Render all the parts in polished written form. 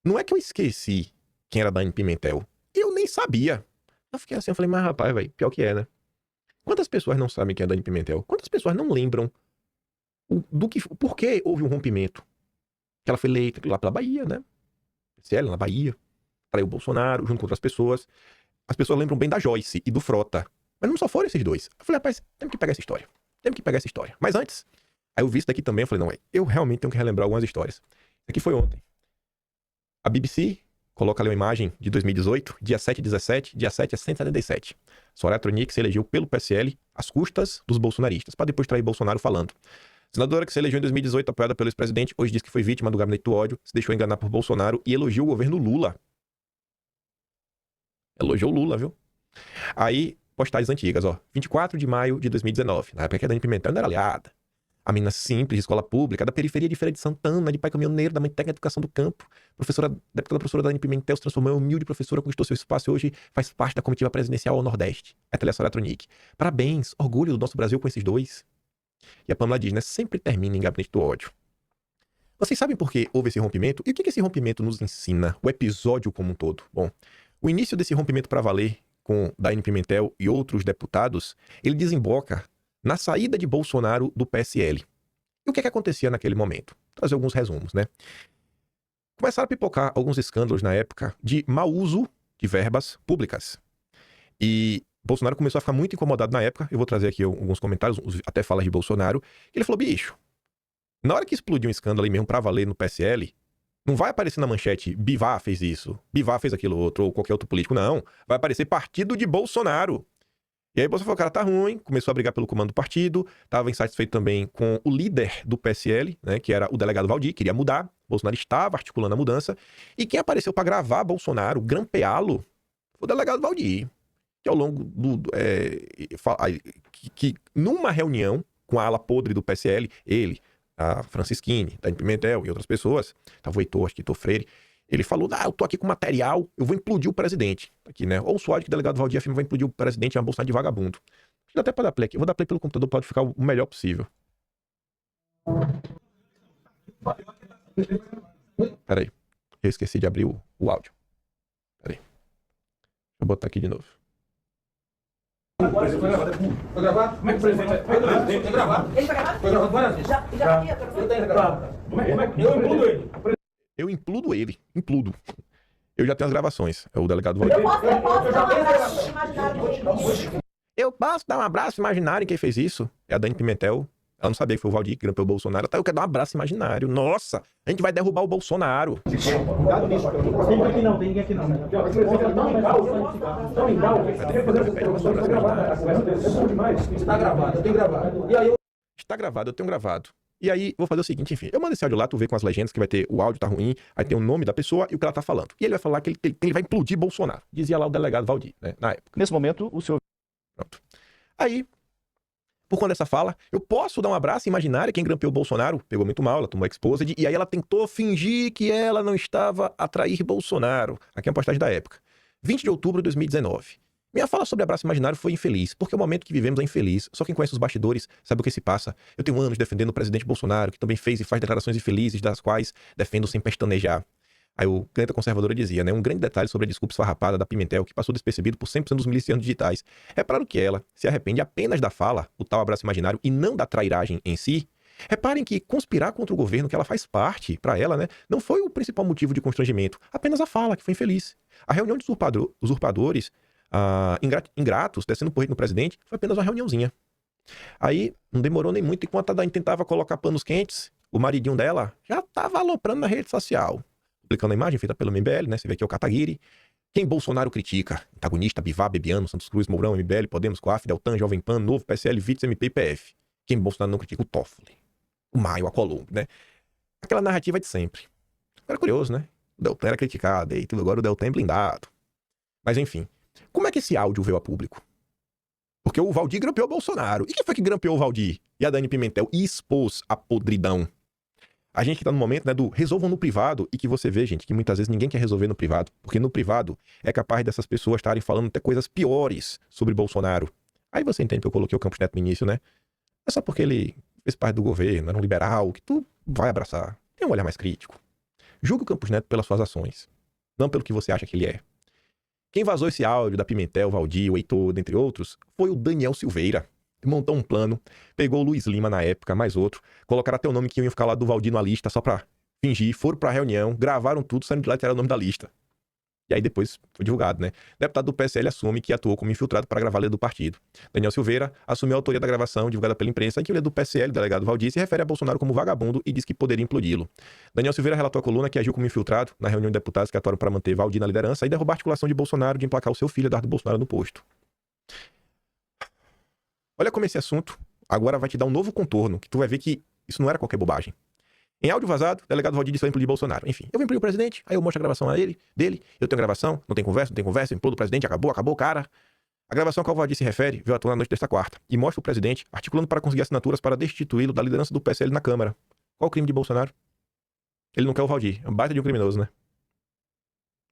Não é que eu esqueci quem era Dani Pimentel. Eu nem sabia. Eu fiquei assim, eu falei, mas rapaz, velho, pior que é, né? Quantas pessoas não sabem quem é Dani Pimentel? Quantas pessoas não lembram por que houve um rompimento? Que ela foi eleita lá pela Bahia, né? PSL, na Bahia. Traiu o Bolsonaro, junto com outras pessoas. As pessoas lembram bem da Joyce e do Frota. Mas não só foram esses dois. Eu falei, rapaz, temos que pegar essa história. Temos que pegar essa história. Mas antes, aí eu vi isso daqui também, eu falei, não, eu realmente tenho que relembrar algumas histórias. Isso aqui foi ontem. A BBC coloca ali uma imagem de 2018, dia 7/17, dia 7 é 177. Soraya Tronic se elegeu pelo PSL às custas dos bolsonaristas, para depois trair Bolsonaro falando. Senadora que se elegeu em 2018, apoiada pelo ex-presidente, hoje diz que foi vítima do gabinete do ódio, se deixou enganar por Bolsonaro e elogiou o governo Lula. Elogiou o Lula, viu? Aí, postagens antigas, ó. 24 de maio de 2019. Na época que a Dani Pimentel ainda era aliada. A menina simples, de escola pública, da periferia de Feira de Santana, de pai caminhoneiro, da mãe técnica de educação do campo. Deputada professora Dani Pimentel se transformou em humilde professora, conquistou seu espaço e hoje faz parte da comitiva presidencial ao Nordeste. É a Telesora Tronic. Parabéns, orgulho do nosso Brasil com esses dois. E a Pamela diz, né? Sempre termina em gabinete do ódio. Vocês sabem por que houve esse rompimento? E o que esse rompimento nos ensina? O episódio como um todo? Bom, o início desse rompimento para valer com Dani Pimentel e outros deputados, ele desemboca na saída de Bolsonaro do PSL. E o que acontecia naquele momento? Vou trazer alguns resumos, né? Começaram a pipocar alguns escândalos na época de mau uso de verbas públicas. E Bolsonaro começou a ficar muito incomodado na época. Eu vou trazer aqui alguns comentários, até falas de Bolsonaro. Ele falou, bicho, na hora que explodiu um escândalo aí mesmo pra valer no PSL, não vai aparecer na manchete, Bivar fez isso, Bivar fez aquilo outro, ou qualquer outro político, não. Vai aparecer partido de Bolsonaro. E aí Bolsonaro falou, cara, tá ruim, começou a brigar pelo comando do partido, tava insatisfeito também com o líder do PSL, né, que era o delegado Valdir, queria mudar, Bolsonaro estava articulando a mudança, e quem apareceu pra gravar Bolsonaro, grampeá-lo, foi o delegado Valdir, que ao longo que numa reunião com a ala podre do PSL, ele, a Francisquini, Dani Pimentel e outras pessoas, tava o Heitor, acho que Heitor Freire, ele falou, eu tô aqui com material, eu vou implodir o presidente. Aqui, né? Ou o SWAT, que o delegado Valdir afirma, vai implodir o presidente, é uma bolsa de vagabundo. Dá até pra dar play aqui. Eu vou dar play pelo computador, pode ficar o melhor possível. Peraí. Eu esqueci de abrir o áudio. Peraí. Deixa eu botar aqui de novo. Foi gravado? Como é que o presidente foi gravado? Foi gravado? Ele foi gravado? Foi gravado várias vezes. Eu impludo ele. Eu impludo ele. Impludo. Eu já tenho as gravações. É o delegado Valdir. Eu posso dar um abraço imaginário em quem fez isso? É a Dani Pimentel. Ela não sabia que foi o Valdir que grampou o Bolsonaro. Eu quero dar um abraço imaginário. Nossa, a gente vai derrubar o Bolsonaro. Cuidado nisso. Tem ninguém aqui não, tem ninguém aqui não. Estão em cal. Está gravado, eu tenho gravado. E aí Está gravado, eu tenho gravado. E aí, vou fazer o seguinte, enfim. Eu mando esse áudio lá, tu vê com as legendas que vai ter o áudio tá ruim, aí tem o nome da pessoa e o que ela tá falando. E ele vai falar que ele vai implodir Bolsonaro. Dizia lá o delegado Valdir, né, na época. Nesse momento, o senhor... Pronto. Aí, por conta dessa fala, eu posso dar um abraço imaginário. Quem grampeou o Bolsonaro pegou muito mal, ela tomou exposed, e aí ela tentou fingir que ela não estava a trair Bolsonaro. Aqui é uma postagem da época. 20 de outubro de 2019. Minha fala sobre abraço imaginário foi infeliz, porque o momento que vivemos é infeliz. Só quem conhece os bastidores sabe o que se passa. Eu tenho anos defendendo o presidente Bolsonaro, que também fez e faz declarações infelizes, das quais defendo sem pestanejar. Aí o caneta conservadora dizia, né? Um grande detalhe sobre a desculpa esfarrapada da Pimentel, que passou despercebido por 100% dos milicianos digitais. Repararam que ela se arrepende apenas da fala, o tal abraço imaginário, e não da trairagem em si? Reparem que conspirar contra o governo, que ela faz parte, para ela, né? Não foi o principal motivo de constrangimento, apenas a fala, que foi infeliz. A reunião de usurpadores, ingratos, descendo por no presidente, foi apenas uma reuniãozinha. Aí, não demorou nem muito, enquanto a Dani tentava colocar panos quentes, o maridinho dela já tava aloprando na rede social. Publicando a imagem feita pelo MBL, né? Você vê aqui o Kataguiri. Quem Bolsonaro critica? Antagonista, Bivar, Bebiano, Santos Cruz, Mourão, MBL, Podemos, Coaf, Deltan, Jovem Pan, Novo, PSL, Vitz, MP e PF. Quem Bolsonaro não critica? O Toffoli, o Maio, a Colombo, né? Aquela narrativa de sempre. Era curioso, né? O Deltan era criticado, e tudo agora o Deltan é blindado. Mas enfim, como é que esse áudio veio a público? Porque o Valdir grampeou o Bolsonaro. E quem foi que grampeou o Valdir? E a Dani Pimentel? E expôs a podridão. A gente que tá no momento, né, do resolvam no privado, e que você vê, gente, que muitas vezes ninguém quer resolver no privado, porque no privado é capaz dessas pessoas estarem falando até coisas piores sobre Bolsonaro. Aí você entende que eu coloquei o Campos Neto no início, né? É só porque ele fez parte do governo, era um liberal, que tu vai abraçar. Tem um olhar mais crítico. Julgue o Campos Neto pelas suas ações, não pelo que você acha que ele é. Quem vazou esse áudio da Pimentel, Valdir, o Heitor, dentre outros, foi o Daniel Silveira. Montou um plano, pegou o Luiz Lima na época, mais outro, colocaram até o nome que iam ficar lá do Valdir na lista só pra fingir, foram pra reunião, gravaram tudo, saindo de lá e tiraram o nome da lista. E aí depois foi divulgado, né? O deputado do PSL assume que atuou como infiltrado para gravar a lei do partido. Daniel Silveira assumiu a autoria da gravação divulgada pela imprensa em que o líder do PSL, o delegado Valdir, se refere a Bolsonaro como vagabundo e diz que poderia implodi-lo. Daniel Silveira relatou à coluna que agiu como infiltrado na reunião de deputados que atuaram para manter Valdir na liderança e derrubar a articulação de Bolsonaro de emplacar o seu filho, Eduardo Bolsonaro, no posto. Olha como esse assunto agora vai te dar um novo contorno, que tu vai ver que isso não era qualquer bobagem. Em áudio vazado, o delegado Valdir disse que vai implodir Bolsonaro. Enfim, eu vou implodir o presidente, aí eu mostro a gravação dele, eu tenho gravação, não tem conversa, eu implodo o presidente, acabou, cara. A gravação a qual o Valdir se refere veio à tona na noite desta quarta e mostra o presidente articulando para conseguir assinaturas para destituí-lo da liderança do PSL na Câmara. Qual o crime de Bolsonaro? Ele não quer o Valdir, é um baita de um criminoso, né?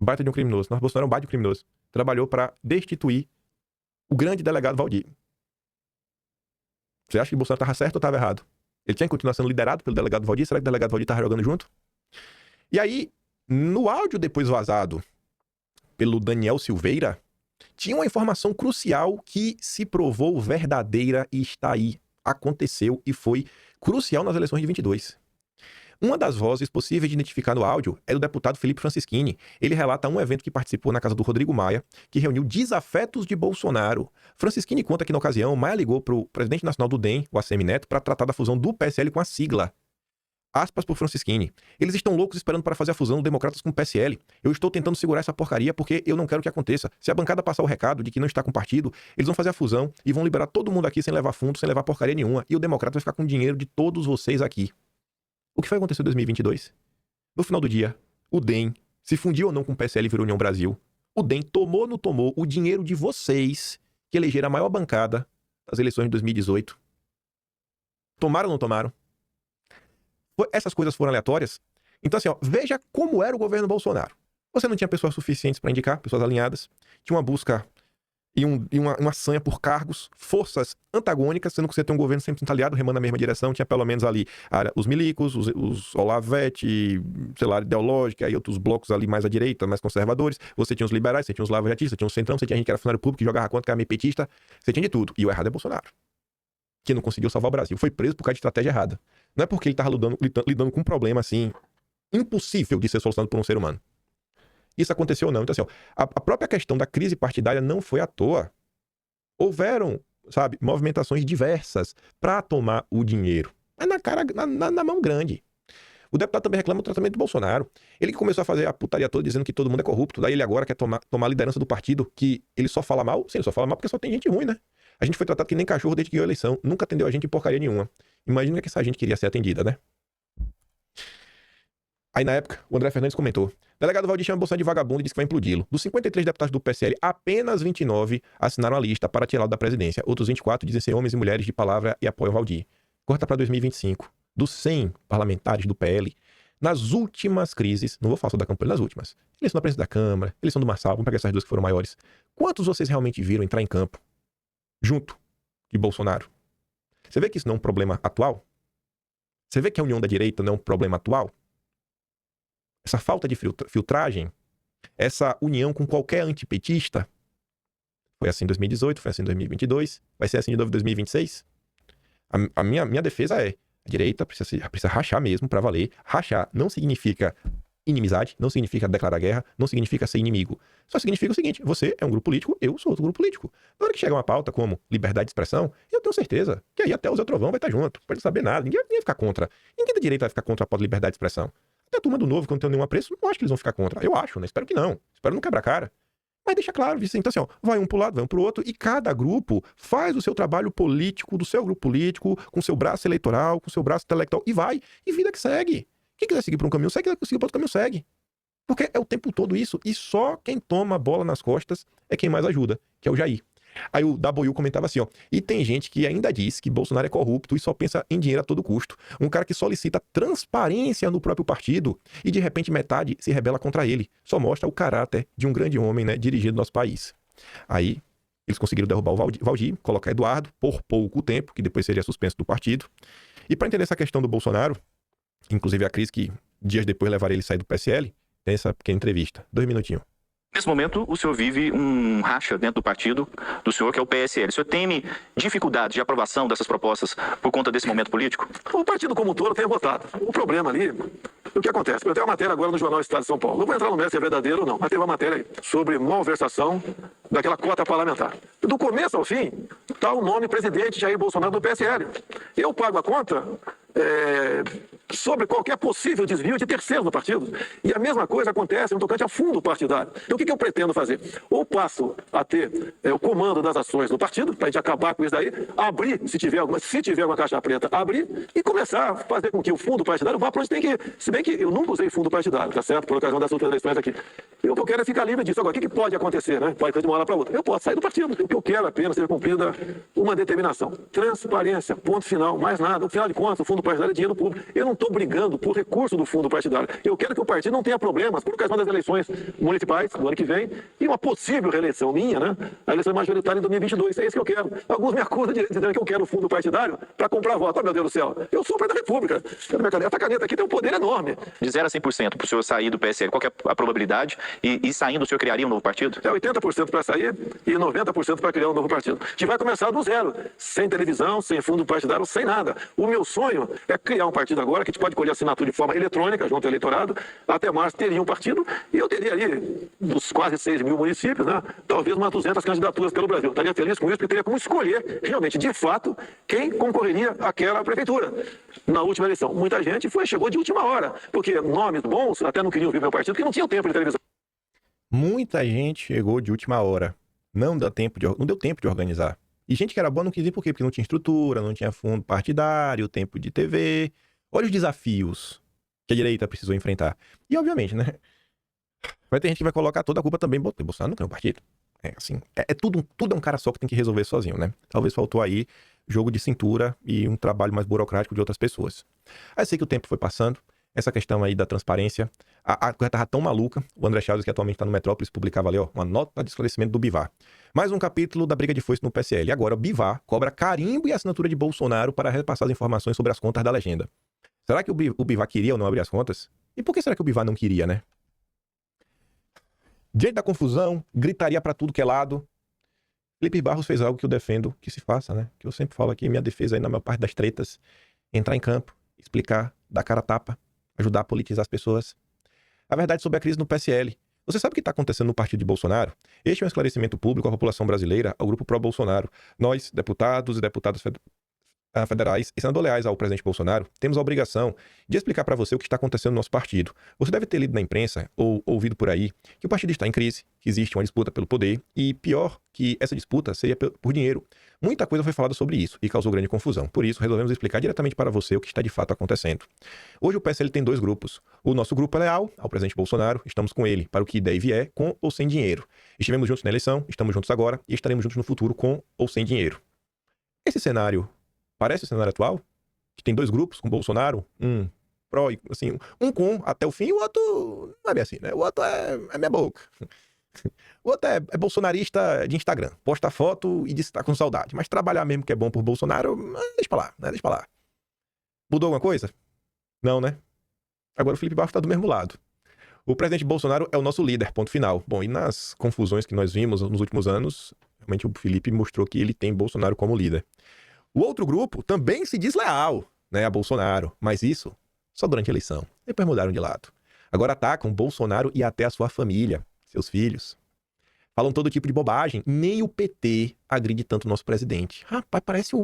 Baita de um criminoso. Nossa, Bolsonaro é um baita de um criminoso. Trabalhou para destituir o grande delegado Valdir. Você acha que Bolsonaro estava certo ou estava errado? Ele tinha que continuar sendo liderado pelo delegado Valdir? Será que o delegado Valdir estava jogando junto? E aí, no áudio depois vazado pelo Daniel Silveira, tinha uma informação crucial que se provou verdadeira e está aí. Aconteceu e foi crucial nas eleições de 22. Uma das vozes possíveis de identificar no áudio é do deputado Felipe Francischini. Ele relata um evento que participou na casa do Rodrigo Maia, que reuniu desafetos de Bolsonaro. Francischini conta que, na ocasião, Maia ligou para o presidente nacional do DEM, o ACM Neto, para tratar da fusão do PSL com a sigla. Aspas por Francischini. Eles estão loucos esperando para fazer a fusão do Democratas com o PSL. Eu estou tentando segurar essa porcaria porque eu não quero que aconteça. Se a bancada passar o recado de que não está com o partido, eles vão fazer a fusão e vão liberar todo mundo aqui sem levar fundo, sem levar porcaria nenhuma. E o Democrata vai ficar com o dinheiro de todos vocês aqui. O que foi acontecer em 2022? No final do dia, o DEM, se fundiu ou não com o PSL e virou União Brasil, o DEM tomou ou não tomou o dinheiro de vocês, que elegeram a maior bancada das eleições de 2018. Tomaram ou não tomaram? Essas coisas foram aleatórias? Então assim, ó, veja como era o governo Bolsonaro. Você não tinha pessoas suficientes para indicar, pessoas alinhadas, tinha uma busca e uma sanha por cargos, forças antagônicas, sendo que você tem um governo sempre aliado, remando na mesma direção, tinha pelo menos ali os milicos, os Olavete, sei lá, ideológica, aí outros blocos ali mais à direita, mais conservadores, você tinha os liberais, você tinha os lavajatistas, você tinha o centrão, você tinha gente que era funcionário público, que jogava contra, que era meio petista, você tinha de tudo. E o errado é Bolsonaro, que não conseguiu salvar o Brasil, foi preso por causa de estratégia errada. Não é porque ele estava lidando com um problema, assim, impossível de ser solucionado por um ser humano. Isso aconteceu ou não. Então, assim, ó, a própria questão da crise partidária não foi à toa. Houveram, sabe, movimentações diversas para tomar o dinheiro. Mas na mão grande. O deputado também reclama do tratamento do Bolsonaro. Ele que começou a fazer a putaria toda dizendo que todo mundo é corrupto. Daí ele agora quer tomar a liderança do partido, que ele só fala mal. Sim, ele só fala mal porque só tem gente ruim, né? A gente foi tratado que nem cachorro desde que ganhou a eleição. Nunca atendeu a gente em porcaria nenhuma. Imagina que essa gente queria ser atendida, né? Aí, na época, o André Fernandes comentou: delegado Valdir chama Bolsonaro de vagabundo e diz que vai implodi-lo. Dos 53 deputados do PSL, apenas 29 assinaram a lista para tirá-lo da presidência. Outros 24 dizem ser homens e mulheres de palavra e apoiam Valdir. Corta para 2025. Dos 100 parlamentares do PL, nas últimas crises, não vou falar só da campanha, nas últimas, eleição da presidência da Câmara, eleição do Marçal, vamos pegar essas duas que foram maiores. Quantos vocês realmente viram entrar em campo junto de Bolsonaro? Você vê que isso não é um problema atual? Você vê que a união da direita não é um problema atual? Essa falta de filtragem, essa união com qualquer antipetista, foi assim em 2018, foi assim em 2022, vai ser assim de novo em 2026? A minha defesa é: a direita precisa rachar mesmo para valer. Rachar não significa inimizade, não significa declarar guerra, não significa ser inimigo. Só significa o seguinte: você é um grupo político, eu sou outro grupo político. Na hora que chega uma pauta como liberdade de expressão, eu tenho certeza que aí até o Zé Trovão vai estar junto, não pode saber nada, ninguém vai ficar contra. Ninguém da direita vai ficar contra a pauta de liberdade de expressão. Até a turma do Novo, que eu não tenho nenhum apreço, não acho que eles vão ficar contra. Eu acho, né? Espero que não. Espero não quebrar a cara. Mas deixa claro, assim, então assim, ó, vai um pro lado, vai um pro outro, e cada grupo faz o seu trabalho político, do seu grupo político, com seu braço eleitoral, com seu braço intelectual, e vai, e vida que segue. Quem quiser seguir por um caminho, segue, quem quiser seguir por outro caminho, segue. Porque é o tempo todo isso, e só quem toma a bola nas costas é quem mais ajuda, que é o Jair. Aí o W comentava assim, ó: e tem gente que ainda diz que Bolsonaro é corrupto e só pensa em dinheiro a todo custo. Um cara que solicita transparência no próprio partido e de repente metade se rebela contra ele. Só mostra o caráter de um grande homem, né, dirigindo nosso país. Aí eles conseguiram derrubar o Valdir, colocar Eduardo por pouco tempo, que depois seria suspenso do partido. E para entender essa questão do Bolsonaro, inclusive a crise que dias depois levaria ele a sair do PSL, tem essa pequena entrevista. 2 minutinhos. Nesse momento, o senhor vive um racha dentro do partido do senhor, que é o PSL. O senhor teme dificuldade de aprovação dessas propostas por conta desse momento político? O partido como um todo tem votado. O problema ali, o que acontece? Eu tenho uma matéria agora no Jornal Estado de São Paulo. Não vou entrar no mérito se é verdadeiro ou não, mas teve uma matéria aí sobre malversação daquela cota parlamentar. Do começo ao fim, está o nome presidente Jair Bolsonaro do PSL. Eu pago a conta sobre qualquer possível desvio de terceiros do partido. E a mesma coisa acontece no tocante ao fundo partidário. Então, o que eu pretendo fazer? Ou passo a ter o comando das ações do partido, para a gente acabar com isso daí, abrir, se tiver alguma caixa preta, abrir e começar a fazer com que o fundo partidário vá para onde tem que ir. Se bem que eu nunca usei fundo partidário, tá certo? Por ocasião das outras eleições aqui. E o que eu quero é ficar livre disso. Agora, o que pode acontecer, né? Pode ser de uma hora para outra. Eu posso sair do partido. O que eu quero apenas seja cumprida uma determinação. Transparência, ponto final, mais nada. No final de contas, o fundo partidário é dinheiro público. Eu não estou brigando por recurso do fundo partidário. Eu quero que o partido não tenha problemas por ocasião das eleições municipais do ano que vem e uma possível reeleição minha, né? A eleição majoritária em 2022. É isso que eu quero. Alguns me acusam de dizer que eu quero o fundo partidário para comprar voto. Oh, meu Deus do céu. Eu sou o presidente da República. Essa caneta aqui tem um poder enorme. De 0 a 100% para o senhor sair do PSL, qual que é a probabilidade? E saindo, o senhor criaria um novo partido? É 80% para sair e 90% para criar um novo partido. Que vai começar do zero. Sem televisão, sem fundo partidário, sem nada. O meu sonho é criar um partido agora que a gente pode colher assinatura de forma eletrônica junto ao eleitorado. Até março teria um partido e eu teria ali, dos quase 6 mil municípios, né, talvez umas 200 candidaturas pelo Brasil. Eu estaria feliz com isso porque teria como escolher realmente, de fato, quem concorreria àquela prefeitura. Na última eleição, muita gente chegou de última hora, porque nomes bons até não queriam vir meu partido porque não tinham tempo de televisão. Muita gente chegou de última hora. Não deu tempo de organizar. E gente que era boa não quis ir por quê? Porque não tinha estrutura, não tinha fundo partidário, tempo de TV. Olha os desafios que a direita precisou enfrentar. E, obviamente, né? Vai ter gente que vai colocar toda a culpa também. Bolsonaro não tem um partido. É assim, tudo é um cara só que tem que resolver sozinho, né? Talvez faltou aí jogo de cintura e um trabalho mais burocrático de outras pessoas. Aí sei que o tempo foi passando. Essa questão aí da transparência, a coisa tava tão maluca. O André Chaves, que atualmente está no Metrópolis, publicava ali, ó, uma nota de esclarecimento do Bivar. Mais um capítulo da briga de foice no PSL. Agora, o Bivar cobra carimbo e assinatura de Bolsonaro para repassar as informações sobre as contas da legenda. Será que o Bivar queria ou não abrir as contas? E por que será que o Bivar não queria, né? Diante da confusão, gritaria para tudo que é lado, Felipe Barros fez algo que eu defendo que se faça, né? Que eu sempre falo aqui, minha defesa aí na maior parte das tretas, entrar em campo, explicar, dar cara a tapa, ajudar a politizar as pessoas. A verdade sobre a crise no PSL. Você sabe o que está acontecendo no partido de Bolsonaro? Este é um esclarecimento público à população brasileira, ao grupo pró-Bolsonaro. Nós, deputados e deputadas federais e senadores leais ao presidente Bolsonaro, temos a obrigação de explicar para você o que está acontecendo no nosso partido. Você deve ter lido na imprensa ou ouvido por aí que o partido está em crise, que existe uma disputa pelo poder e, pior, que essa disputa seria por dinheiro. Muita coisa foi falada sobre isso e causou grande confusão. Por isso, resolvemos explicar diretamente para você o que está de fato acontecendo. Hoje o PSL tem 2 grupos. O nosso grupo é leal ao presidente Bolsonaro, estamos com ele para o que der e vier, com ou sem dinheiro. Estivemos juntos na eleição, estamos juntos agora e estaremos juntos no futuro com ou sem dinheiro. Esse cenário parece o cenário atual, que tem 2 grupos com Bolsonaro, um pró, assim, um com até o fim, o outro não é bem assim, né? O outro é meia boca. O outro é bolsonarista de Instagram, posta foto e diz que tá com saudade. Mas trabalhar mesmo que é bom por Bolsonaro, deixa pra lá, né? Deixa pra lá. Mudou alguma coisa? Não, né? Agora o Felipe Barros tá do mesmo lado. O presidente Bolsonaro é o nosso líder, ponto final. Bom, e nas confusões que nós vimos nos últimos anos, realmente o Felipe mostrou que ele tem Bolsonaro como líder. O outro grupo também se diz leal, né, a Bolsonaro, mas isso só durante a eleição. Depois mudaram de lado. Agora atacam Bolsonaro e até a sua família, seus filhos. Falam todo tipo de bobagem. Nem o PT agride tanto o nosso presidente. Rapaz, parece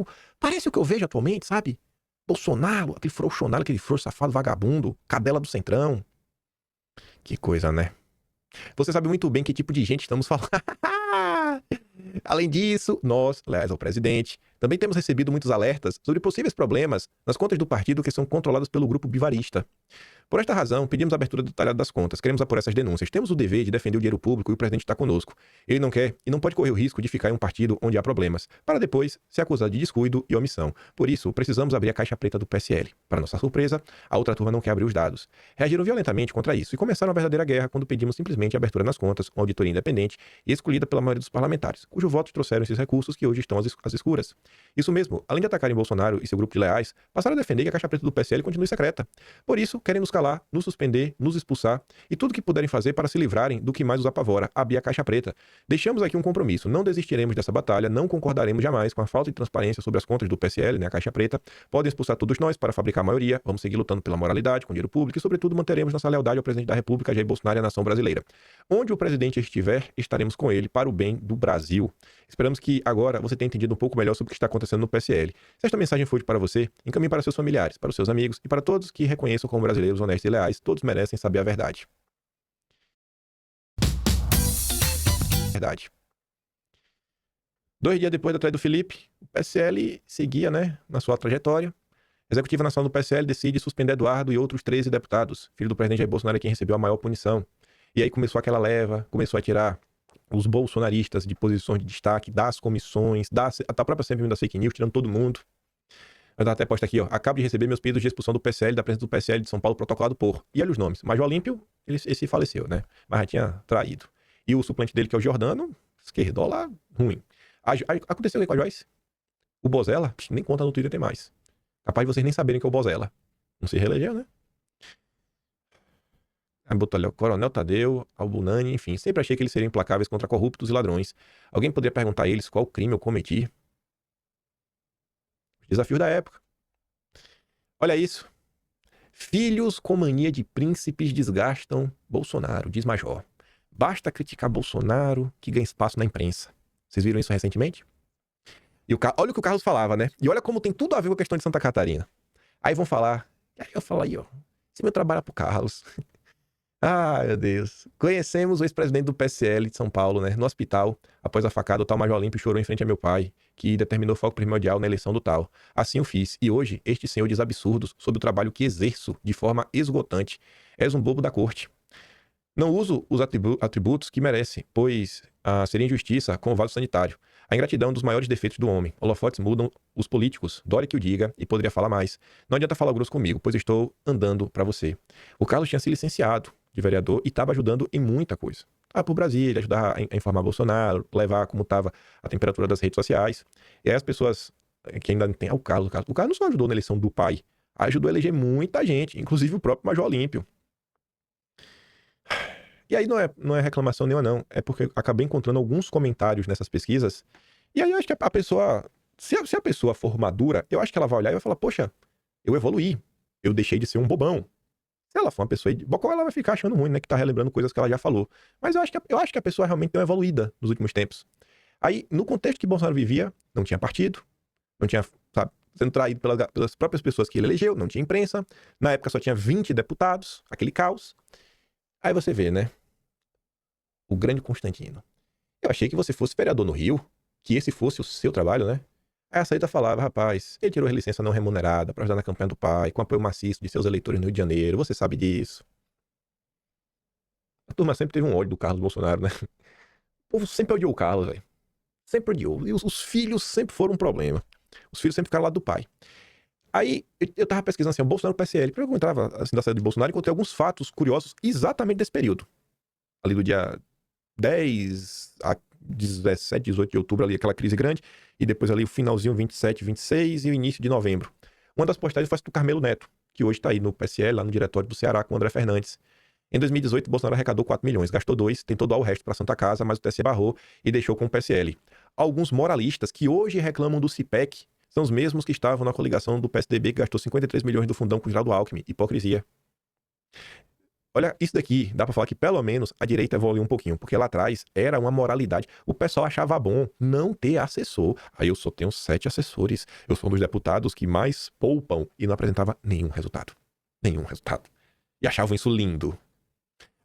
o que eu vejo atualmente, sabe? Bolsonaro, aquele frouxonado, aquele frouxo safado, vagabundo, cadela do Centrão. Que coisa, né? Você sabe muito bem que tipo de gente estamos falando. Além disso, nós, aliás, ao presidente, também temos recebido muitos alertas sobre possíveis problemas nas contas do partido que são controladas pelo grupo bivarista. Por esta razão, pedimos a abertura detalhada das contas, queremos apurar essas denúncias. Temos o dever de defender o dinheiro público e o presidente está conosco. Ele não quer e não pode correr o risco de ficar em um partido onde há problemas, para depois ser acusado de descuido e omissão. Por isso, precisamos abrir a caixa preta do PSL. Para nossa surpresa, a outra turma não quer abrir os dados. Reagiram violentamente contra isso e começaram a verdadeira guerra quando pedimos simplesmente a abertura nas contas, uma auditoria independente e escolhida pela maioria dos parlamentares, cujos votos trouxeram esses recursos que hoje estão às escuras. Isso mesmo, além de atacarem Bolsonaro e seu grupo de leais, passaram a defender que a caixa preta do PSL continue secreta. Por isso, querem nos cavar calar, nos suspender, nos expulsar e tudo que puderem fazer para se livrarem do que mais os apavora, abrir a caixa preta. Deixamos aqui um compromisso, não desistiremos dessa batalha, não concordaremos jamais com a falta de transparência sobre as contas do PSL, né, a caixa preta. Podem expulsar todos nós para fabricar a maioria, vamos seguir lutando pela moralidade, com dinheiro público e, sobretudo, manteremos nossa lealdade ao presidente da República, Jair Bolsonaro, e à nação brasileira. Onde o presidente estiver, estaremos com ele para o bem do Brasil. Esperamos que agora você tenha entendido um pouco melhor sobre o que está acontecendo no PSL. Se esta mensagem foi útil para você, encaminhe para seus familiares, para os seus amigos e para todos que reconheçam como brasileiros honestos e leais. Todos merecem saber a verdade. Verdade. 2 dias depois da traída do Felipe, o PSL seguia, né, na sua trajetória. A Executiva Nacional do PSL decide suspender Eduardo e outros 13 deputados. Filho do presidente Jair Bolsonaro é quem recebeu a maior punição. E aí começou aquela leva, começou a tirar os bolsonaristas de posições de destaque, das comissões, da própria CPMI da fake news, tirando todo mundo. Eu até posto aqui, ó. Acabo de receber meus pedidos de expulsão do PSL, da presença do PSL de São Paulo, protocolado por... E olha os nomes. Major Olímpio, esse faleceu, né? Mas já tinha traído. E o suplente dele, que é o Giordano, esquerdola, ruim. Aconteceu o que com a Joyce? O Bozella, nem conta no Twitter, tem mais. Capaz de vocês nem saberem que é o Bozella. Não se reelegeu, né? Aí botou ali o Coronel Tadeu, Albunani, enfim. Sempre achei que eles seriam implacáveis contra corruptos e ladrões. Alguém poderia perguntar a eles qual crime eu cometi? Desafios da época. Olha isso. Filhos com mania de príncipes desgastam Bolsonaro, diz Major. Basta criticar Bolsonaro que ganha espaço na imprensa. Vocês viram isso recentemente? E olha o que o Carlos falava, né? E olha como tem tudo a ver com a questão de Santa Catarina. Aí vão falar... Aí eu falo aí, ó. Esse meu trabalho é pro Carlos. Ai, meu Deus. Conhecemos o ex-presidente do PSL de São Paulo, né? No hospital, após a facada, o tal Major Olímpio chorou em frente a meu pai, que determinou foco primordial na eleição do tal. Assim eu fiz. E hoje, este senhor diz absurdos sobre o trabalho que exerço de forma esgotante. És um bobo da corte. Não uso os atributos que merece, pois seria injustiça com o vaso sanitário. A ingratidão é um dos maiores defeitos do homem. Holofotes mudam os políticos. Dória que o diga, e poderia falar mais. Não adianta falar grosso comigo, pois estou andando para você. O Carlos tinha se licenciado de vereador e estava ajudando em muita coisa. Por Brasília, ajudar a informar Bolsonaro, levar como estava a temperatura das redes sociais. E aí as pessoas que ainda não tem... O Carlos não só ajudou na eleição do pai, ajudou a eleger muita gente, inclusive o próprio Major Olímpio. E aí não é reclamação nenhuma, não. É porque eu acabei encontrando alguns comentários nessas pesquisas. E aí eu acho que a pessoa... Se a pessoa for madura, eu acho que ela vai olhar e vai falar, poxa, eu evoluí. Eu deixei de ser um bobão. Se ela for uma pessoa bocó, ela vai ficar achando ruim, né? Que tá relembrando coisas que ela já falou. Mas eu acho que a pessoa realmente deu uma evoluída nos últimos tempos. Aí, no contexto que Bolsonaro vivia, não tinha partido, não tinha, sabe, sendo traído pelas próprias pessoas que ele elegeu, não tinha imprensa. Na época só tinha 20 deputados, aquele caos. Aí você vê, né? O grande Constantino. Eu achei que você fosse vereador no Rio, que esse fosse o seu trabalho, né? Aí a Saída falava, rapaz, ele tirou a licença não remunerada para ajudar na campanha do pai, com apoio maciço de seus eleitores no Rio de Janeiro, você sabe disso. A turma sempre teve um ódio do Carlos Bolsonaro, né? O povo sempre odiou o Carlos, velho. Sempre odiou. E os filhos sempre foram um problema. Os filhos sempre ficaram lá do pai. Aí, eu tava pesquisando assim, o Bolsonaro PSL. Porque eu entrava assim, da saída de Bolsonaro e encontrei alguns fatos curiosos exatamente desse período. Ali do dia 10 a 17, 18 de outubro, ali aquela crise grande. E depois ali o finalzinho, 27, 26 e o início de novembro. Uma das postagens foi do Carmelo Neto, que hoje tá aí no PSL, lá no diretório do Ceará, com o André Fernandes. Em 2018, Bolsonaro arrecadou 4 milhões, gastou 2, tentou doar o resto para Santa Casa, mas o TSE barrou e deixou com o PSL. Alguns moralistas que hoje reclamam do CIPEC são os mesmos que estavam na coligação do PSDB, que gastou 53 milhões do fundão com o Geraldo Alckmin. Hipocrisia. Olha, isso daqui, dá pra falar que pelo menos a direita evoluiu um pouquinho, porque lá atrás era uma moralidade. O pessoal achava bom não ter assessor. Aí eu só tenho 7 assessores. Eu sou um dos deputados que mais poupam e não apresentava nenhum resultado. Nenhum resultado. E achavam isso lindo.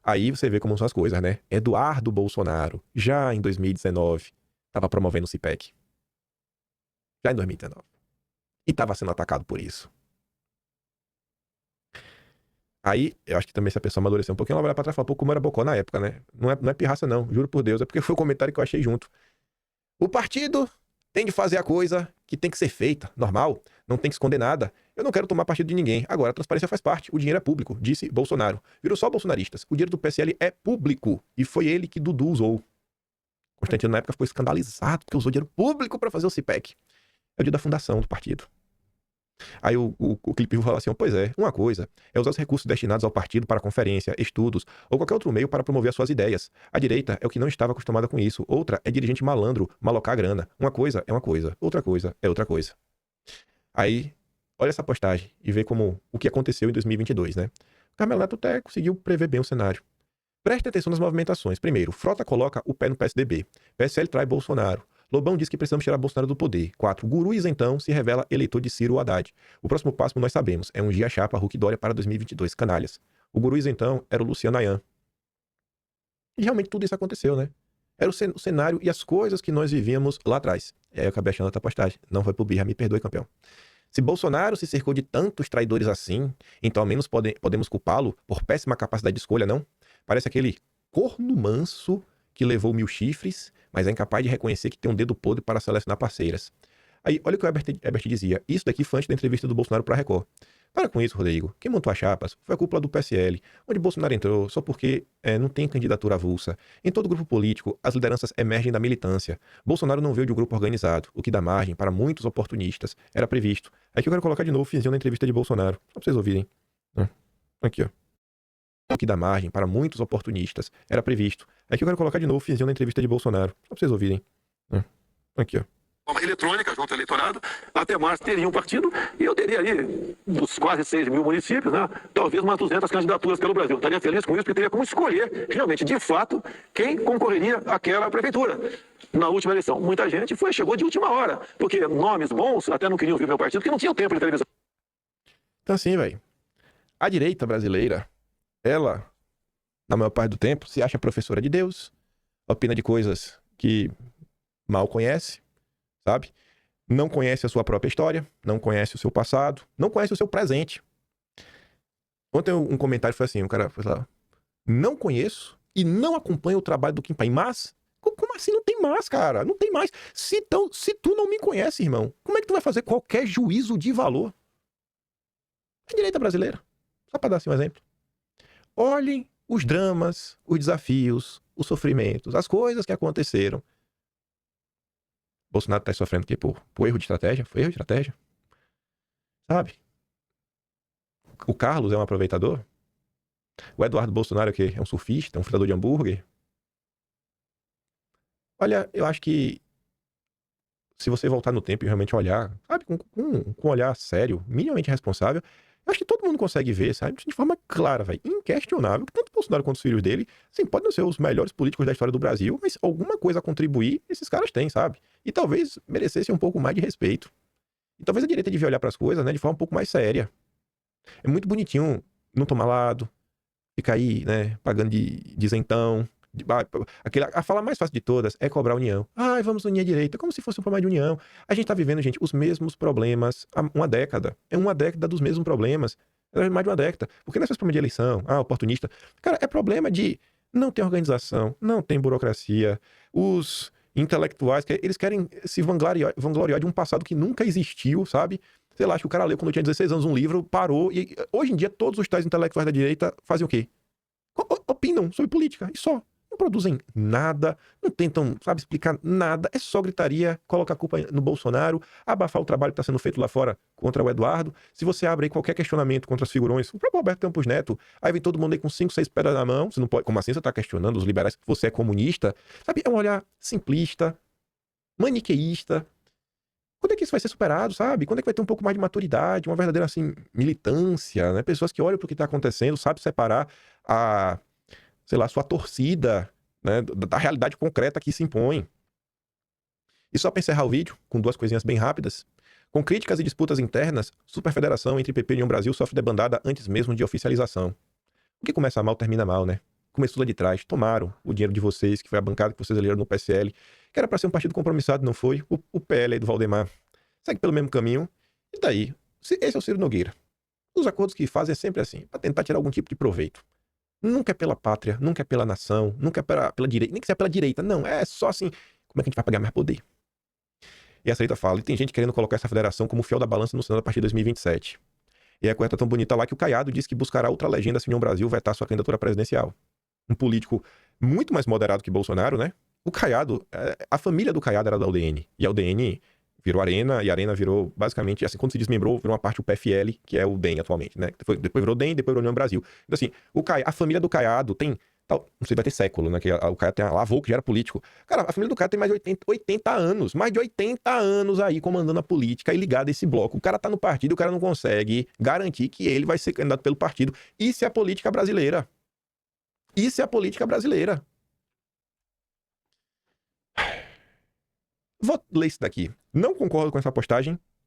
Aí você vê como são as coisas, né? Eduardo Bolsonaro, já em 2019, estava promovendo o CIPEC. Já em 2019. E estava sendo atacado por isso. Aí, eu acho que também se a pessoa amadurecer um pouquinho, ela vai olhar pra trás e falar, pô, como era bocó na época, né? Não é pirraça, não. Juro por Deus. É porque foi o comentário que eu achei junto. O partido tem de fazer a coisa que tem que ser feita. Normal. Não tem que esconder nada. Eu não quero tomar partido de ninguém. Agora, a transparência faz parte. O dinheiro é público, disse Bolsonaro. Virou só bolsonaristas. O dinheiro do PSL é público. E foi ele que Dudu usou. Constantino, na época, ficou escandalizado porque usou dinheiro público pra fazer o CIPEC. É o dia da fundação do partido. Aí o clipe fala assim, pois é, uma coisa é usar os recursos destinados ao partido para conferência, estudos ou qualquer outro meio para promover as suas ideias. A direita é o que não estava acostumada com isso. Outra é dirigente malandro, malocar grana. Uma coisa é uma coisa, outra coisa é outra coisa. Aí, olha essa postagem e vê como o que aconteceu em 2022, né? Carmelo Neto até conseguiu prever bem o cenário. Preste atenção nas movimentações. Primeiro, Frota coloca o pé no PSDB. PSL trai Bolsonaro. Lobão diz que precisamos tirar Bolsonaro do poder. 4. Guru Isentão se revela eleitor de Ciro Haddad. O próximo passo nós sabemos. É ungir a chapa Huck Dória para 2022. Canalhas. O Guru Isentão era o Luciano Ayan. E realmente tudo isso aconteceu, né? Era o cenário e as coisas que nós vivíamos lá atrás. E aí eu acabei achando outra postagem. Não foi pro birra, me perdoe, campeão. Se Bolsonaro se cercou de tantos traidores assim, então ao menos podemos culpá-lo por péssima capacidade de escolha, não? Parece aquele corno manso que levou 1000 chifres, mas é incapaz de reconhecer que tem um dedo podre para selecionar parceiras. Aí, olha o que o Herbert dizia. Isso daqui foi antes da entrevista do Bolsonaro para a Record. Para com isso, Rodrigo. Quem montou as chapas foi a cúpula do PSL, onde Bolsonaro entrou só porque não tem candidatura avulsa. Em todo grupo político, as lideranças emergem da militância. Bolsonaro não veio de um grupo organizado, o que dá margem para muitos oportunistas. Era previsto. Aqui eu quero colocar de novo o finzinho da entrevista de Bolsonaro, só para vocês ouvirem. Aqui, ó. O que dá margem para muitos oportunistas. Era previsto. Aqui eu quero colocar de novo o finzinho da entrevista de Bolsonaro, só para vocês ouvirem. Aqui, ó. Forma eletrônica junto ao eleitorado, até março teria um partido e eu teria aí, dos quase 6 mil municípios, né, talvez umas 200 candidaturas pelo Brasil. Estaria feliz com isso, porque teria como escolher, realmente, de fato, quem concorreria àquela prefeitura. Na última eleição, muita gente chegou de última hora, porque nomes bons até não queriam vir meu partido, porque não tinham tempo de televisão. Então assim, velho, a direita brasileira, ela, na maior parte do tempo, se acha professora de Deus, opina de coisas que mal conhece, sabe? Não conhece a sua própria história, não conhece o seu passado, não conhece o seu presente. Ontem um comentário foi assim, o cara falou lá, não conheço e não acompanho o trabalho do Kim Paim, mas... Como assim? Não tem mais, cara. Não tem mais. Se tu não me conhece, irmão, como é que tu vai fazer qualquer juízo de valor? A direita brasileira. Só para dar assim um exemplo. Olhem os dramas, os desafios, os sofrimentos, as coisas que aconteceram. Bolsonaro tá sofrendo o quê? Por erro de estratégia? Foi erro de estratégia? Sabe? O Carlos é um aproveitador? O Eduardo Bolsonaro é o quê? É um surfista? Um fritador de hambúrguer? Olha, eu acho que se você voltar no tempo e realmente olhar, sabe, com um olhar sério, minimamente responsável, eu acho que todo mundo consegue ver, sabe, de forma clara, velho, inquestionável, que tanto Bolsonaro quanto os filhos dele, sim, podem não ser os melhores políticos da história do Brasil, mas alguma coisa a contribuir, esses caras têm, sabe? E talvez merecessem um pouco mais de respeito. E talvez a direita devia olhar para as coisas, né, de forma um pouco mais séria. É muito bonitinho não tomar lado, ficar aí, né, pagando de isentão. A fala mais fácil de todas é cobrar a união. Ai, vamos unir a direita, como se fosse um problema de união. A gente tá vivendo, gente, os mesmos problemas há uma década. É uma década dos mesmos problemas. É mais de uma década. Porque não é só problema de eleição, oportunista. Cara, é problema de não ter organização, não tem burocracia. Os intelectuais, eles querem se vangloriar de um passado que nunca existiu, sabe? Sei lá, acho que o cara leu quando eu tinha 16 anos um livro, parou, e hoje em dia todos os tais intelectuais da direita fazem o quê? Opinam sobre política, e só. Não produzem nada, não tentam, sabe, explicar nada, é só gritaria, coloca a culpa no Bolsonaro, abafar o trabalho que está sendo feito lá fora contra o Eduardo. Se você abre aí qualquer questionamento contra os figurões, o próprio Roberto Campos Neto, aí vem todo mundo aí com 5, 6 pedras na mão, você não pode, como assim você está questionando os liberais, você é comunista? Sabe, é um olhar simplista, maniqueísta. Quando é que isso vai ser superado, sabe? Quando é que vai ter um pouco mais de maturidade, uma verdadeira, assim, militância, né? Pessoas que olham para o que está acontecendo, sabem separar sei lá, sua torcida, né, da realidade concreta que se impõe. E só para encerrar o vídeo, com 2 coisinhas bem rápidas, com críticas e disputas internas, superfederação entre PP e União Brasil sofre debandada antes mesmo de oficialização. O que começa mal, termina mal, né? Começou lá de trás, tomaram o dinheiro de vocês, que foi a bancada que vocês elegeram no PSL, que era para ser um partido compromissado, não foi? O PL aí do Valdemar segue pelo mesmo caminho. E daí? Esse é o Ciro Nogueira. Os acordos que fazem é sempre assim, para tentar tirar algum tipo de proveito. Nunca é pela pátria, nunca é pela nação, nunca é pela direita, nem que seja pela direita, não, é só assim, como é que a gente vai pagar mais poder? E essa direita fala, e tem gente querendo colocar essa federação como fiel da balança no Senado a partir de 2027. E a coisa tá tão bonita lá que o Caiado diz que buscará outra legenda se União Brasil vetar sua candidatura presidencial. Um político muito mais moderado que Bolsonaro, né? O Caiado, a família do Caiado era da UDN, e a UDN virou Arena, e a Arena virou, basicamente, assim, quando se desmembrou, virou uma parte do PFL, que é o DEM atualmente, né? Depois virou DEM, depois virou União Brasil. Então, assim, a família do Caiado tem... Não sei, vai ter século, né? Que o Caiado tem a avô que já era político. Cara, a família do Caiado tem mais de 80 anos. Mais de 80 anos aí comandando a política e ligado a esse bloco. O cara tá no partido, o cara não consegue garantir que ele vai ser candidato pelo partido. Isso é a política brasileira. Isso é a política brasileira. Vou ler isso daqui. Não concordo com essa postagem.